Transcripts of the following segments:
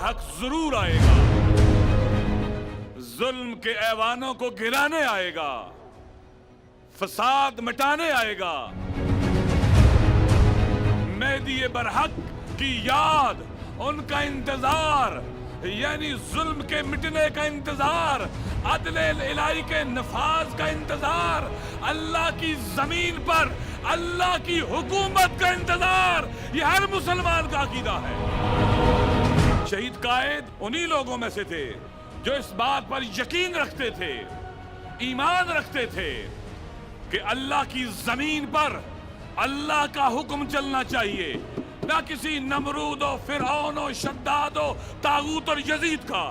हक जरूर आएगा, जुल्म के ऐवानों को गिराने आएगा, फसाद मिटाने आएगा। मेहदी बरहक की याद, उनका इंतजार, यानी जुल्म के मिटने का इंतजार, अदले इलाही के नफाज का इंतजार, अल्लाह की जमीन पर अल्लाह की हुकूमत का इंतजार, ये हर मुसलमान का अकीदा है। शहीद कायद उन्हीं लोगों में से थे जो इस बात पर यकीन रखते थे, ईमान रखते थे कि अल्लाह की जमीन पर अल्लाह का हुक्म चलना चाहिए, ना किसी नमरूद और फिरौन और शद्दाद और तागूत और यजीद का।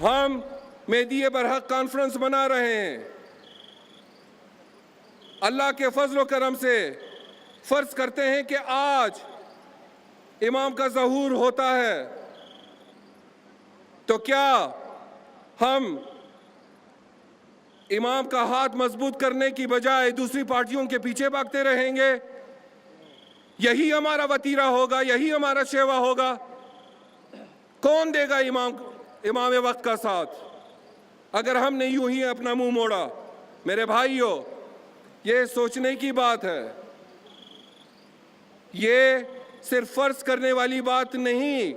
हम मेहदी बरहक कॉन्फ्रेंस मना रहे हैं। अल्लाह के फजल व करम से फर्ज करते हैं कि आज इमाम का ज़हूर होता है, तो क्या हम इमाम का हाथ मजबूत करने की बजाय दूसरी पार्टियों के पीछे भागते रहेंगे? यही हमारा वतीरा होगा, यही हमारा शेवा होगा? कौन देगा इमाम वक्त का साथ अगर हमने यूं ही अपना मुंह मोड़ा? मेरे भाइयों, ये सोचने की बात है, ये सिर्फ फर्ज करने वाली बात नहीं।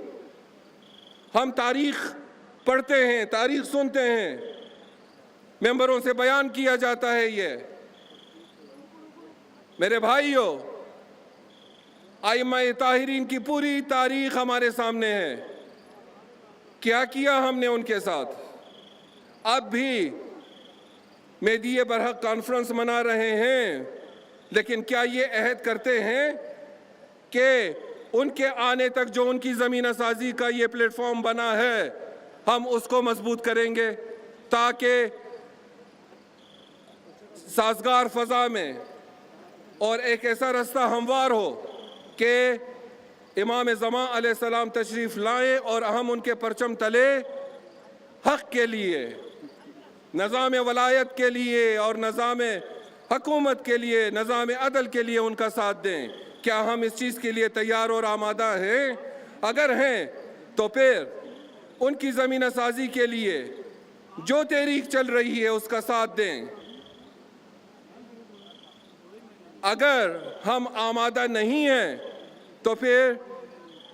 हम तारीख पढ़ते हैं, तारीख सुनते हैं, मेंबरों से बयान किया जाता है। ये मेरे भाइयों, आइम्मा ताहिरीन की पूरी तारीख हमारे सामने है। क्या किया हमने उनके साथ? अब भी मेहदी बरहक कॉन्फ्रेंस मना रहे हैं, लेकिन क्या ये अहद करते हैं कि उनके आने तक जो उनकी ज़मीन साजी का ये प्लेटफॉर्म बना है, हम उसको मजबूत करेंगे ताकि साजगार फ़ज़ा में और एक ऐसा रास्ता हमवार हो कि इमाम ज़मा अलैहिस्सलाम तशरीफ़ लाएं और हम उनके परचम तले हक़ के लिए, निज़ाम वलायत के लिए और निज़ाम हुकूमत के लिए, निज़ाम अदल के लिए उनका साथ दें। क्या हम इस चीज़ के लिए तैयार और आमादा हैं? अगर हैं तो फिर उनकी ज़मीन साजी के लिए जो तहरीक चल रही है उसका साथ दें। अगर हम आमादा नहीं हैं तो फिर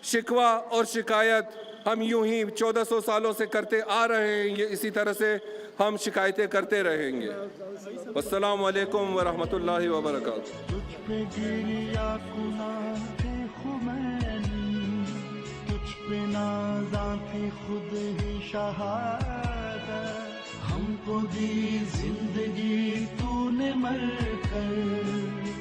शिकवा और शिकायत हम यूं ही 1400 सालों से करते आ रहे हैं, ये इसी तरह से हम शिकायतें करते रहेंगे। अस्सलामु अलैकुम व रहमतुल्लाहि व बरकातुहू। हमको दी जिंदगी तूने मर कर